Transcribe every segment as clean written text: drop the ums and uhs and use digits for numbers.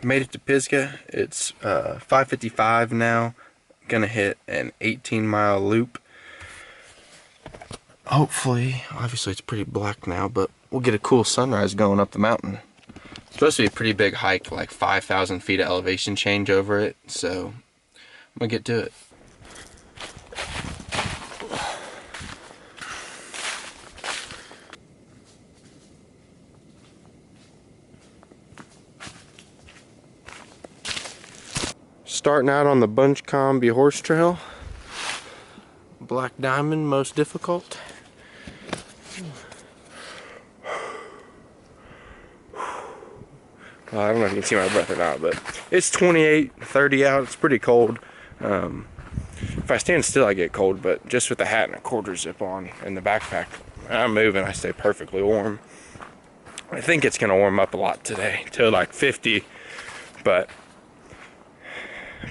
made it to Pisgah. It's 5:55 now. Gonna hit an 18-mile loop. Hopefully, obviously it's pretty black now, but we'll get a cool sunrise going up the mountain. It's supposed to be a pretty big hike, like 5,000 feet of elevation change over it, so I'm gonna get to it. Starting out on the Bunchcombe Horse Trail. Black Diamond, most difficult. Well, I don't know if you can see my breath or not, but it's 28, 30 out. It's pretty cold. If I stand still, I get cold, but just with the hat and a quarter zip on and the backpack, I'm moving, I stay perfectly warm. I think it's gonna warm up a lot today to like 50, but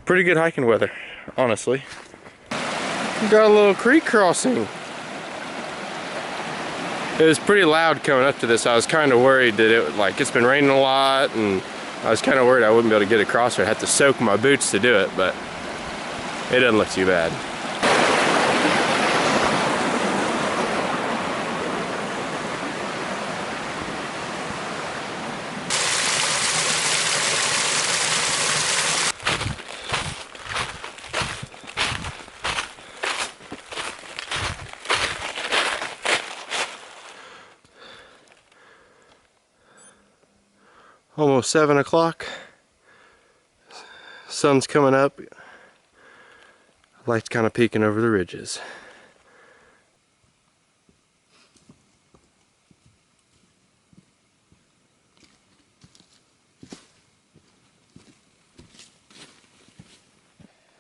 pretty good hiking weather, honestly. Got a little creek crossing. It was pretty loud coming up to this. I was kind of worried that it's been raining a lot, and I was kind of worried I wouldn't be able to get across, or I'd have to soak my boots to do it, but it doesn't look too bad. Almost 7 o'clock. Sun's coming up. Light's kind of peeking over the ridges.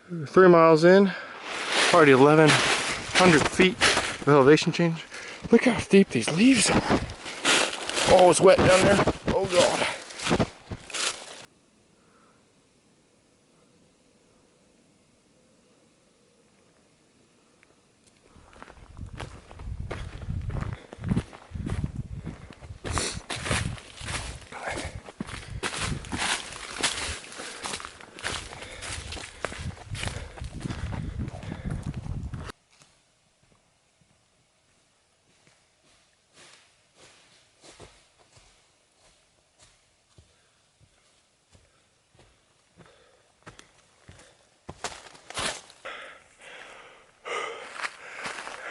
We're 3 miles in, already 1,100 feet of elevation change. Look how steep these leaves are. Oh, it's wet down there. Oh God.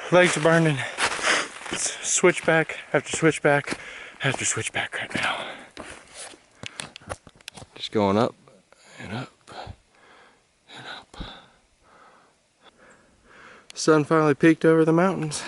Legs are burning. It's switchback after switchback after switchback right now. Just going up and up and up. Sun finally peeked over the mountains.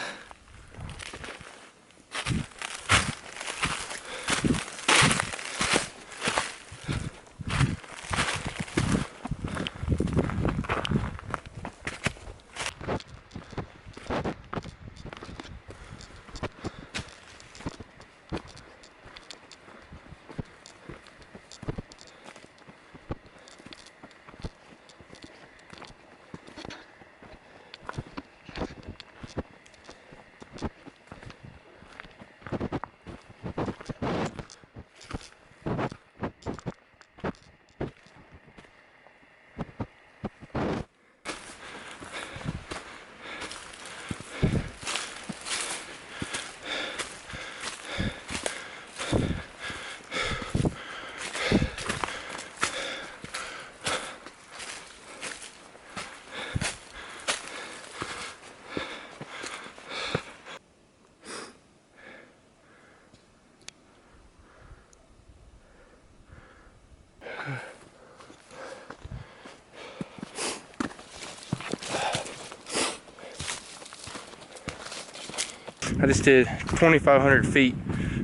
I just did 2,500 feet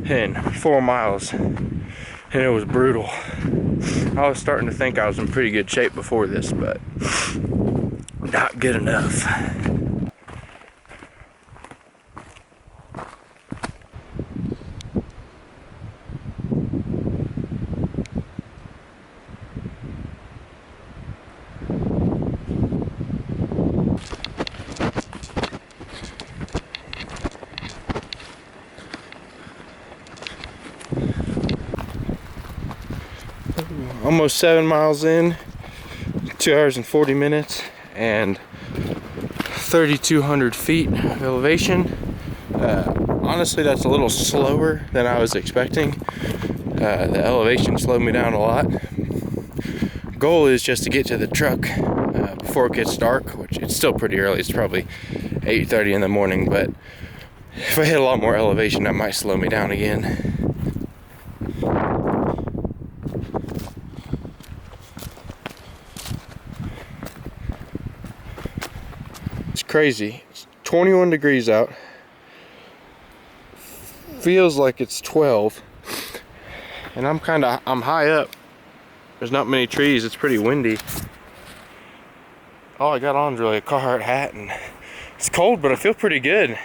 in 4 miles, and it was brutal. I was starting to think I was in pretty good shape before this, but not good enough. almost 7 miles in, 2 hours and 40 minutes, and 3,200 feet of elevation. Honestly, that's a little slower than I was expecting. The elevation slowed me down a lot. Goal is just to get to the truck before it gets dark, which it's still pretty early. It's probably 8:30 in the morning, but if I hit a lot more elevation, that might slow me down again. It's crazy. It's 21 degrees out. Feels like it's 12. And I'm high up. There's not many trees. It's pretty windy. All I got on is really a Carhartt hat, and it's cold, but I feel pretty good.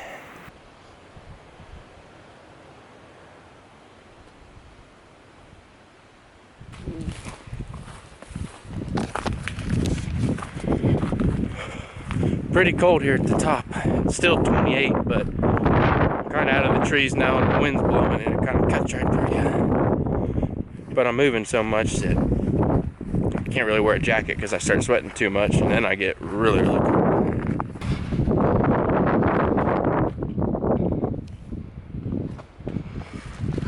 Pretty cold here at the top. It's still 28, but kind of out of the trees now, and the wind's blowing, and it kind of cuts right through you. But I'm moving so much that I can't really wear a jacket because I start sweating too much, and then I get really, really cold.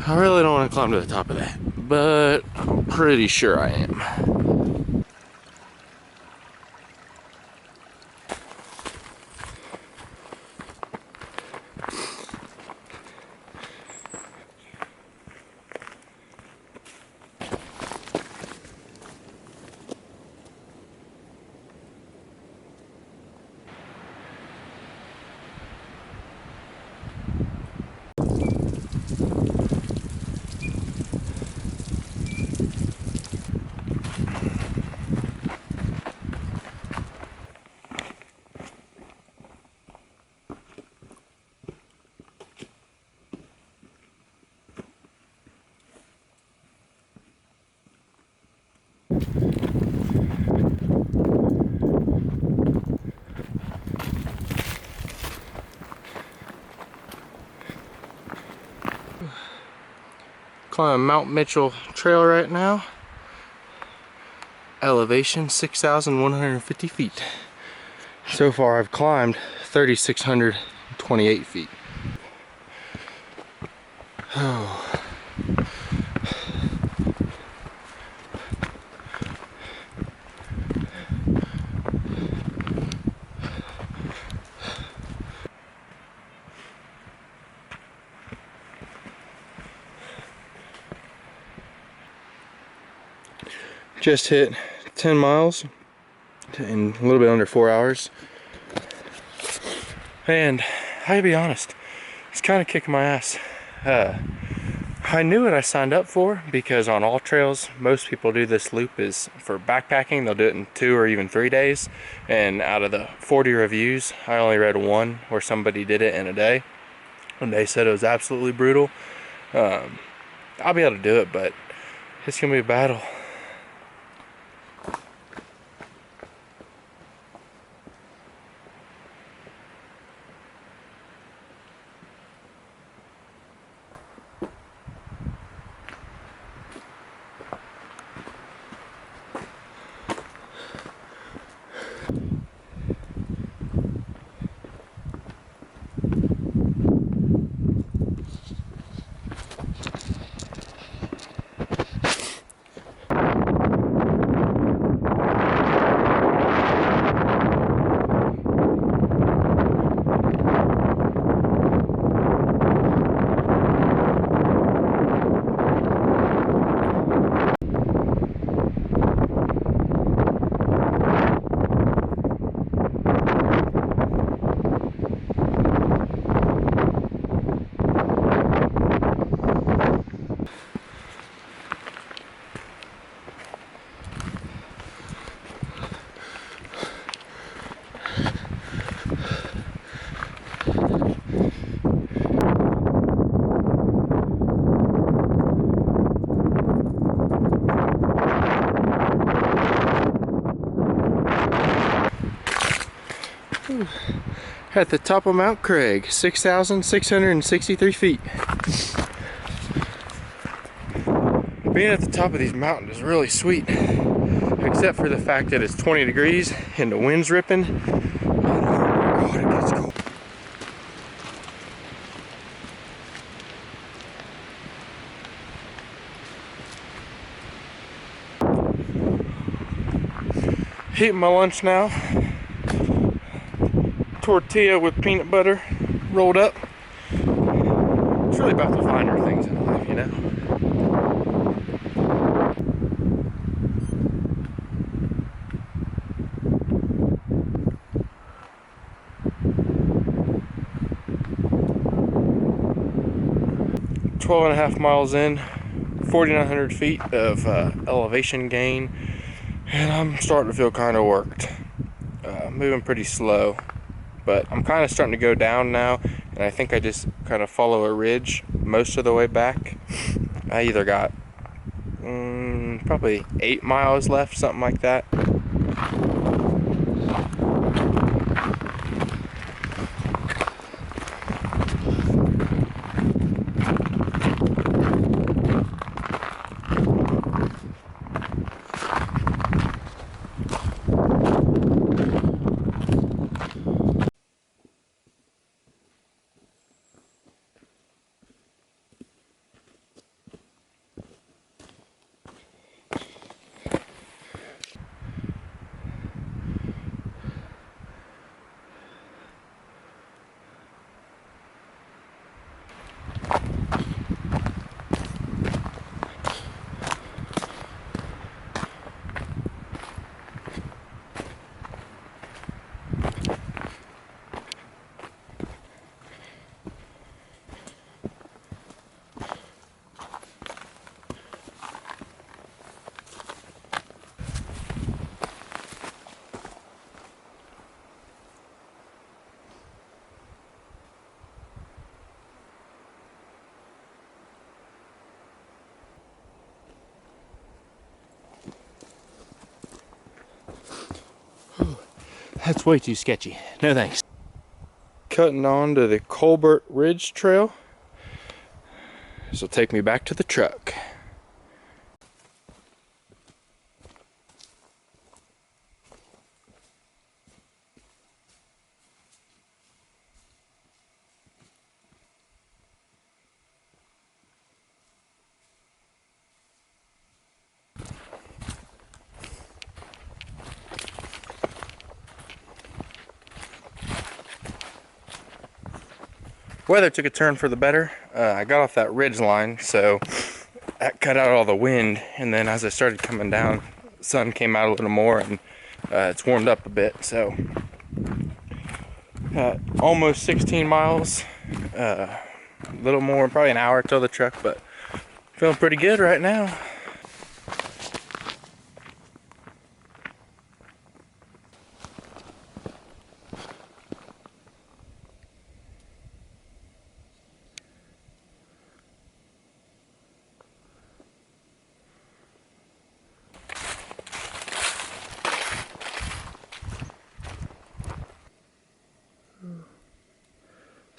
I really don't want to climb to the top of that, but I'm pretty sure I am. Climbing Mount Mitchell Trail right now. Elevation 6,150 feet. So far I've climbed 3,628 feet. Oh. Just hit 10 miles in a little bit under 4 hours. And I gotta be honest, it's kind of kicking my ass. I knew what I signed up for, because on all trails, most people do this loop is for backpacking. They'll do it in 2 or even 3 days. And out of the 40 reviews, I only read one where somebody did it in a day, and they said it was absolutely brutal. I'll be able to do it, but it's gonna be a battle. At the top of Mount Craig, 6,663 feet. Being at the top of these mountains is really sweet, except for the fact that it's 20 degrees and the wind's ripping. And oh my God, it gets cold. Eating my lunch now. Tortilla with peanut butter rolled up. It's really about the finer things in life, you know. Twelve and a half miles in, 4,900 feet of elevation gain, and I'm starting to feel kind of worked. Moving pretty slow, but I'm kind of starting to go down now, and I think I just kind of follow a ridge most of the way back. I either got probably 8 miles left, something like that. 'That's way too sketchy. No thanks. Cutting on to the Colbert Ridge Trail. This will take me back to the truck. Weather took a turn for the better. I got off that ridge line, so that cut out all the wind, and then as I started coming down, the sun came out a little more, and it's warmed up a bit. So almost 16 miles, a little more, probably an hour till the truck, but feeling pretty good right now.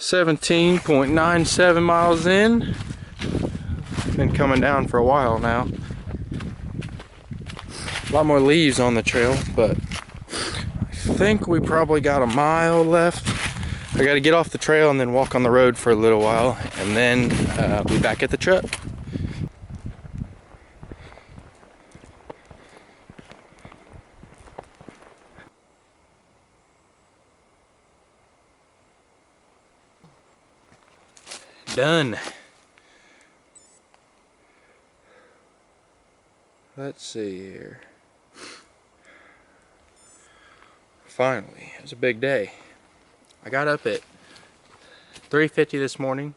.97 miles in. Been coming down for a while now. A lot more leaves on the trail, but I think we probably got a mile left. I gotta get off the trail and then walk on the road for a little while, and then be back at the truck. Done. Let's see here. Finally, it was a big day. I got up at 3:50 this morning,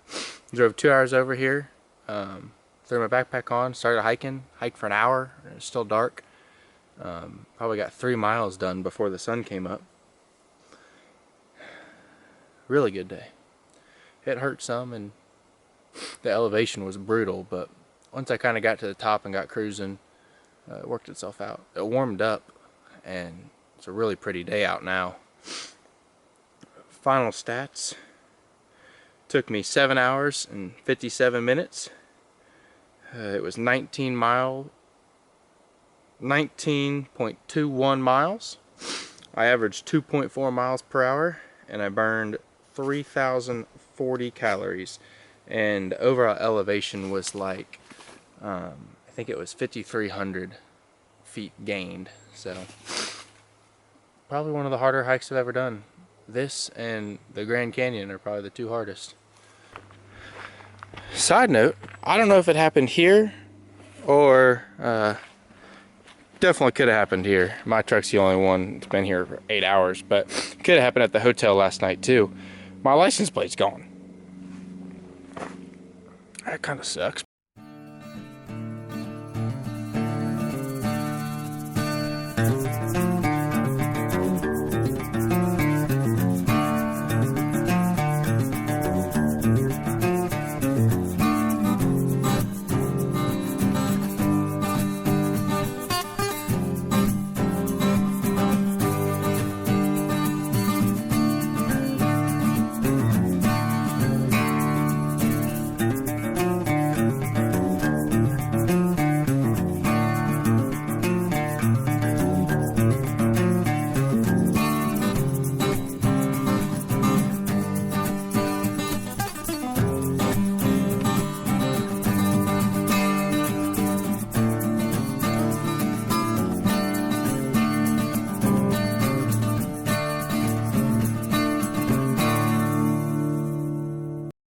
drove 2 hours over here, threw my backpack on, started hiking, hiked for an hour, and it was still dark. Probably got 3 miles done before the sun came up. Really good day. It hurt some and the elevation was brutal, but once I kind of got to the top and got cruising, it worked itself out. It warmed up and it's a really pretty day out now. Final stats: took me 7 hours and 57 minutes. It was 19.21 miles. I averaged 2.4 miles per hour, and I burned 3,040 calories. And the overall elevation was like, I think it was 5,300 feet gained. So probably one of the harder hikes I've ever done. This and the Grand Canyon are probably the two hardest. Side note, I don't know if it happened here or definitely could have happened here. My truck's the only one that's been here for 8 hours, but could have happened at the hotel last night too. My license plate's gone. That kind of sucks.